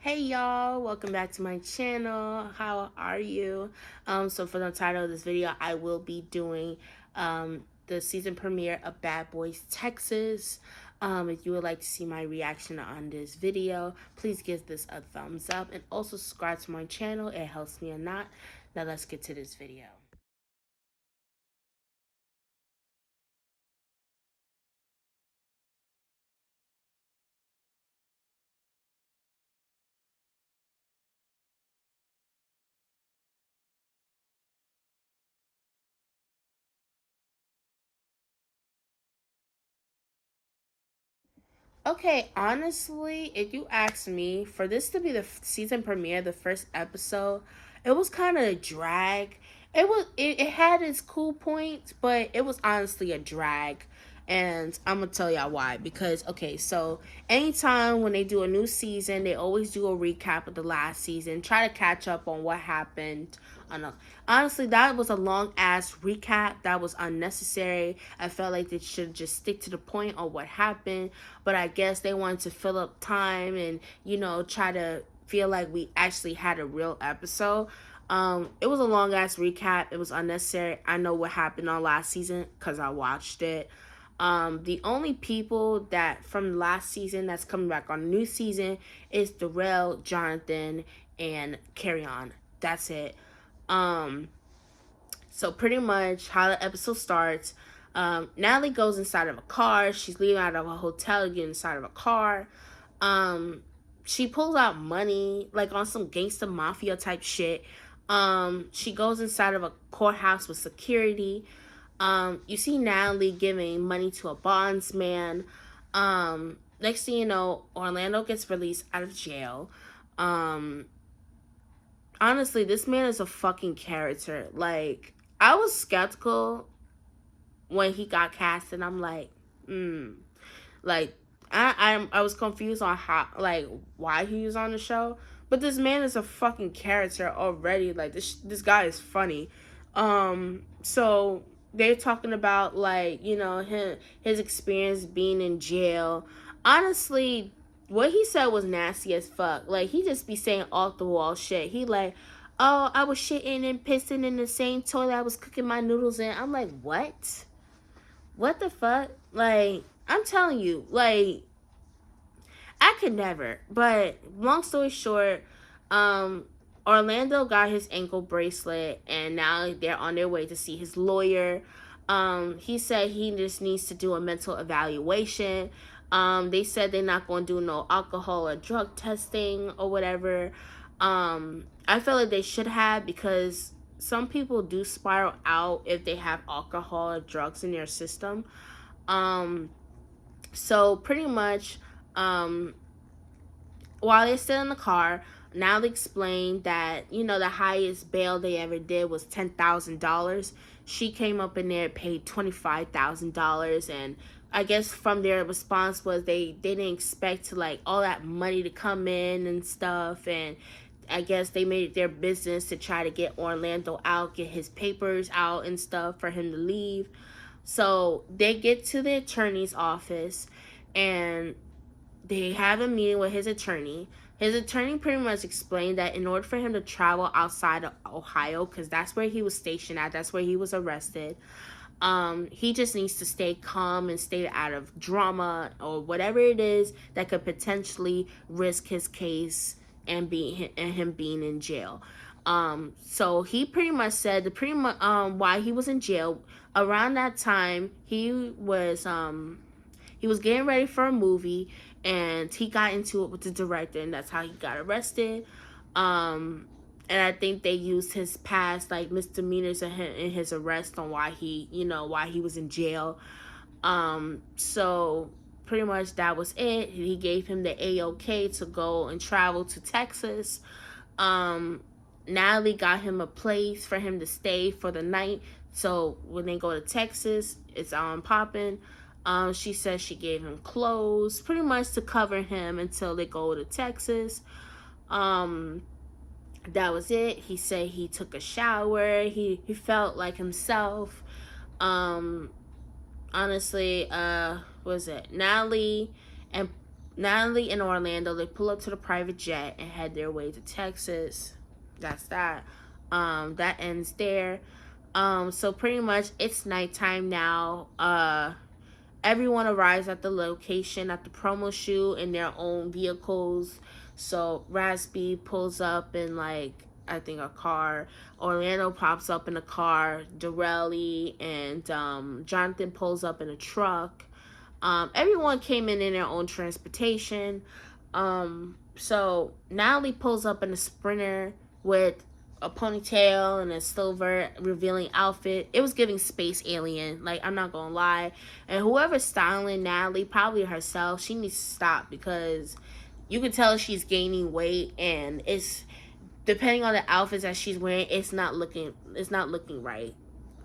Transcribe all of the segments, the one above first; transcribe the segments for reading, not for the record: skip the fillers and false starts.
Hey y'all, welcome back to my channel. How are you? So for the title of this video, I will be doing the season premiere of Bad Boys Texas. If you would like to see my reaction on this video, please give this a thumbs up and also subscribe to my channel. It helps me a lot. Now let's get to this video. Okay, honestly, if you ask me, for this to be the season premiere, the first episode, it was kind of a drag. It had its cool points, but it was honestly a drag. And I'm gonna tell y'all why. Because okay, so anytime when they do a new season, they always do a recap of the last season, try to catch up on what happened. On a, honestly, that was a long ass recap. That was unnecessary. I felt like they should just stick to the point on what happened. But I guess they wanted to fill up time and try to feel like we actually had a real episode. It was a long ass recap. It was unnecessary. I know what happened on last season because I watched it. The only people that from last season that's coming back on the new season is Darrell, Jonathan, and Carry On. That's it. Um, so pretty much how the episode starts, Natalie goes inside of a car. She's leaving out of a hotel to get inside of a car. She pulls out money like on some gangster mafia type shit. She goes inside of a courthouse with security. You see Natalie giving money to a bondsman. Next thing you know, Orlando gets released out of jail. Um, Honestly, this man is a fucking character. Like, I was skeptical when he got cast, and I'm like, like, I was confused on how, like, why he was on the show. But this man is a fucking character already. Like, this guy is funny. So they're talking about, like, his experience being in jail. Honestly, what he said was nasty as fuck. Like, he just be saying off the wall shit. He like, oh, I was shitting and pissing in the same toilet I was cooking my noodles in. I'm like, what? What the fuck? Like, I'm telling you, like, I could never. But long story short, um, Orlando got his ankle bracelet, and now they're on their way to see his lawyer. He said he just needs to do a mental evaluation. They said they're not going to do no alcohol or drug testing or whatever. I feel like they should have, because some people do spiral out if they have alcohol or drugs in their system. Um, so pretty much, um, while they're still in the car, now they explain that the highest bail they ever did was $10,000. She came up in there, paid $25,000, and I guess from their response was they didn't expect to like all that money to come in and stuff, and I guess they made it their business to try to get Orlando out, get his papers out and stuff for him to leave. So they get to the attorney's office, and they have a meeting with his attorney. His attorney pretty much explained that in order for him to travel outside of Ohio, because that's where he was stationed at, that's where he was arrested, he just needs to stay calm and stay out of drama or whatever it is that could potentially risk his case and him being in jail. So he pretty much said the pretty much why he was in jail around that time. He was getting ready for a movie, and he got into it with the director, and that's how he got arrested. And I think they used his past like misdemeanors in his arrest on why he was in jail. So pretty much that was it. He gave him the A-OK to go and travel to Texas. Um, Natalie got him a place for him to stay for the night. So when they go to Texas, it's popping. She says she gave him clothes, pretty much to cover him until they go to Texas. Um, that was it. He said he took a shower. He felt like himself. Um, Honestly, was it Natalie and Natalie and Orlando, they pull up to the private jet and head their way to Texas. That's that. That ends there. So pretty much it's nighttime now. Everyone arrives at the location at the promo shoot in their own vehicles. So Raspy pulls up in like I think a car. Orlando pops up in a car. Dorelli and Jonathan pulls up in a truck. Everyone came in their own transportation. So Natalie pulls up in a Sprinter with a ponytail and a silver revealing outfit. It was giving space alien. Like, I'm not gonna lie. And whoever's styling Natalie, probably herself, she needs to stop because you can tell she's gaining weight, and it's depending on the outfits that she's wearing, it's not looking right.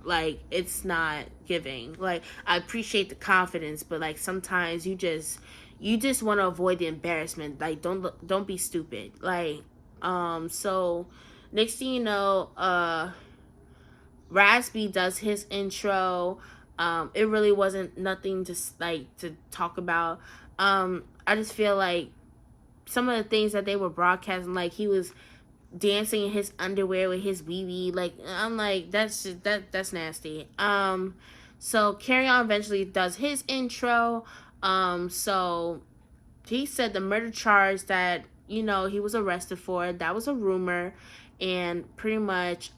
Like, it's not giving. Like, I appreciate the confidence, but like sometimes you just want to avoid the embarrassment. Like, don't be stupid. Like, so next thing you know, Raspy does his intro. It really wasn't nothing to talk about. I just feel like some of the things that they were broadcasting, like he was dancing in his underwear with his wee. Like, I'm like, that's nasty. So Carry On eventually does his intro. So he said the murder charge that he was arrested for, that was a rumor, and pretty much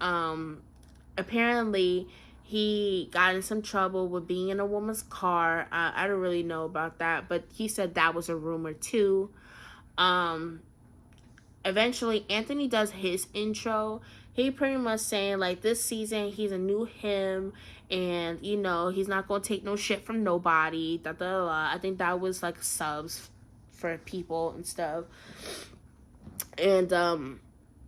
apparently he got in some trouble with being in a woman's car. I don't really know about that, but he said that was a rumor too. Eventually Anthony does his intro. He pretty much saying like this season he's a new him, and he's not gonna take no shit from nobody. I think that was like subs for people and stuff. And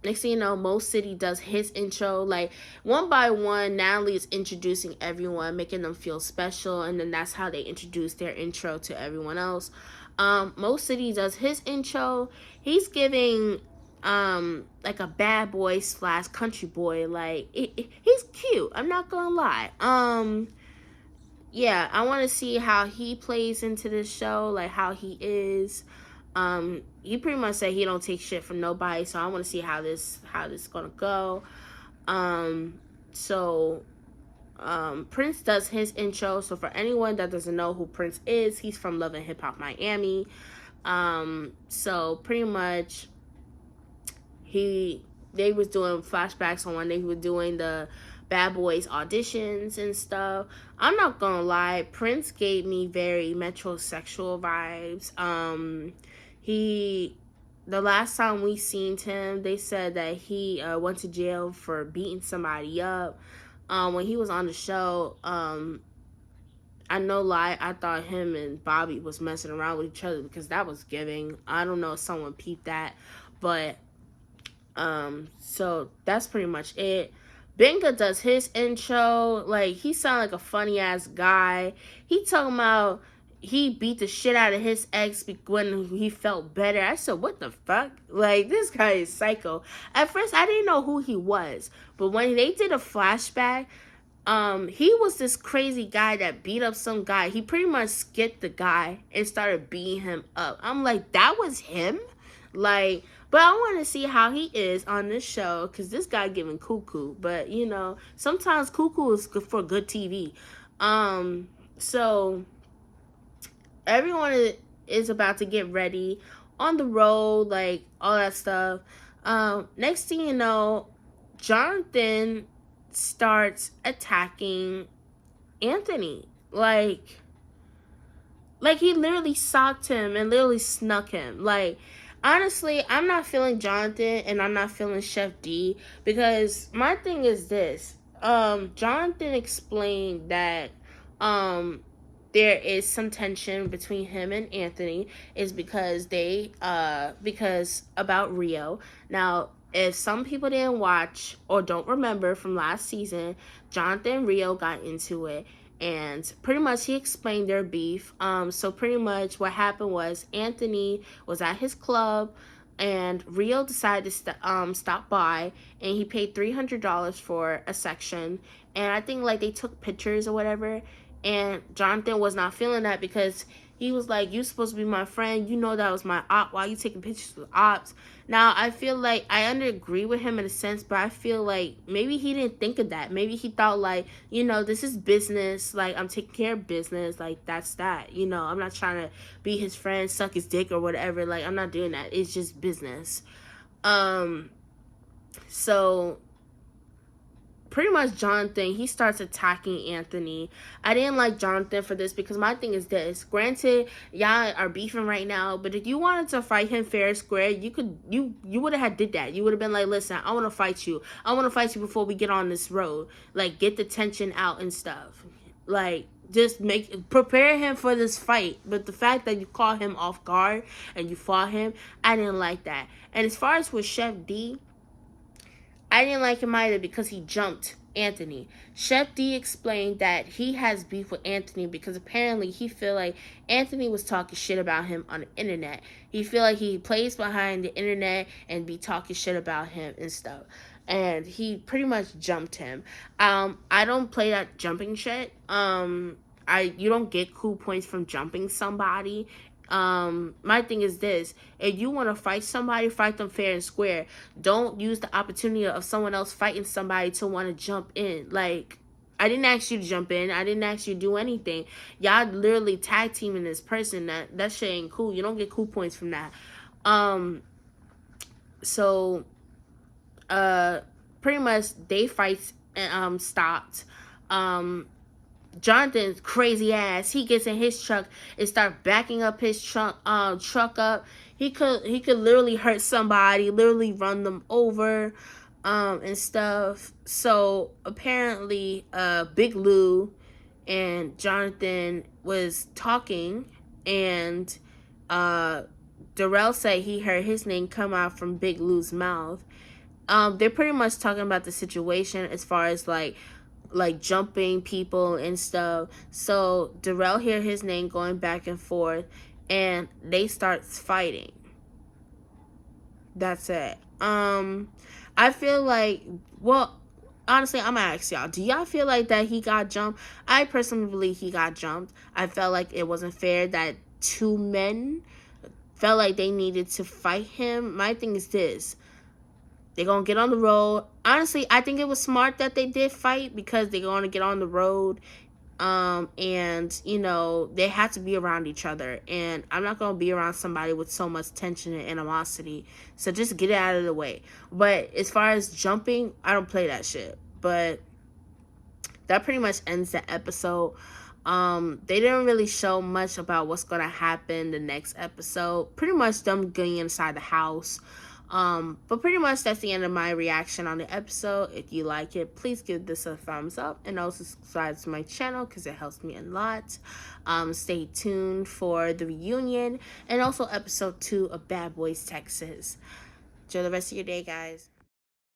next thing you know, Mo City does his intro. Like, one by one, Natalie is introducing everyone, making them feel special, and then that's how they introduce their intro to everyone else. Mo City does his intro. He's giving like a bad boy / country boy. Like, he's cute, I'm not gonna lie. Yeah, I want to see how he plays into this show, like how he is. He pretty much said he don't take shit from nobody, so I want to see how this gonna go. Prince does his intro. So for anyone that doesn't know who Prince is, he's from Love and Hip Hop Miami. So pretty much they was doing flashbacks on when they were doing the Bad Boys auditions and stuff. I'm not gonna lie, Prince gave me very metrosexual vibes. The last time we seen him, they said that he went to jail for beating somebody up. When he was on the show, I no lie, I thought him and Bobby was messing around with each other because that was giving. I don't know if someone peeped that, but so that's pretty much it. Benga does his intro. Like, he sound like a funny ass guy. He talking about he beat the shit out of his ex when he felt better. I said, what the fuck? Like, this guy is psycho. At first, I didn't know who he was, but when they did a flashback, he was this crazy guy that beat up some guy. He pretty much skipped the guy and started beating him up. I'm like, that was him? Like, but I want to see how he is on this show, because this guy giving cuckoo. But, sometimes cuckoo is good for good TV. So everyone is about to get ready on the road, like, all that stuff. Next thing you know, Jonathan starts attacking Anthony. Like he literally socked him and literally snuck him. Like, honestly, I'm not feeling Jonathan and I'm not feeling Chef D, because my thing is this. Jonathan explained that there is some tension between him and Anthony is because because about Rio. Now, if some people didn't watch or don't remember from last season, Jonathan and Rio got into it, and pretty much he explained their beef. So pretty much what happened was Anthony was at his club, and Rio decided to stop by, and he paid $300 for a section, and I think like they took pictures or whatever, and Jonathan was not feeling that because He was like, "You supposed to be my friend. You know that was my op. Why you taking pictures with ops?" Now I feel like I agree with him in a sense, but I feel like maybe he didn't think of that. Maybe he thought like, this is business. Like, I'm taking care of business. Like, that's that. I'm not trying to be his friend, suck his dick or whatever. Like, I'm not doing that. It's just business. So pretty much Jonathan, he starts attacking Anthony. I didn't like Jonathan for this because my thing is this. Granted, y'all are beefing right now, but if you wanted to fight him fair and square, you would have did that. You would have been like, listen, I want to fight you. I want to fight you before we get on this road. Like, get the tension out and stuff. Like, just prepare him for this fight. But the fact that you caught him off guard and you fought him, I didn't like that. And as far as with Chef D, I didn't like him either because he jumped Anthony. Chef D explained that he has beef with Anthony because apparently he feel like Anthony was talking shit about him on the internet. He feel like he plays behind the internet and be talking shit about him and stuff. And he pretty much jumped him. I don't play that jumping shit. You don't get cool points from jumping somebody. My thing is this: if you want to fight somebody, fight them fair and square. Don't use the opportunity of someone else fighting somebody to want to jump in. Like, I didn't ask you to jump in. I didn't ask you to do anything. Y'all literally tag teaming this person. That shit ain't cool. You don't get cool points from that. So pretty much they fights stopped. Jonathan's crazy ass, he gets in his truck and start backing up his truck up. He could literally hurt somebody, literally run them over, and stuff. So apparently, Big Lou and Jonathan was talking, and Darrell said he heard his name come out from Big Lou's mouth. They're pretty much talking about the situation as far as like jumping people and stuff. So Darrell hear his name going back and forth, and they start fighting. That's it. I feel like, well, honestly, I'm gonna ask y'all, do y'all feel like that he got jumped? I personally believe he got jumped. I felt like it wasn't fair that two men felt like they needed to fight him. My thing is this: they're going to get on the road. Honestly, I think it was smart that they did fight because they're going to get on the road. And, they have to be around each other. And I'm not going to be around somebody with so much tension and animosity. So just get it out of the way. But as far as jumping, I don't play that shit. But that pretty much ends the episode. They didn't really show much about what's going to happen the next episode. Pretty much them getting inside the house. But pretty much that's the end of my reaction on the episode. If you like it, please give this a thumbs up and also subscribe to my channel because it helps me a lot. Stay tuned for the reunion and also episode 2 of Bad Boys Texas. Enjoy the rest of your day, guys.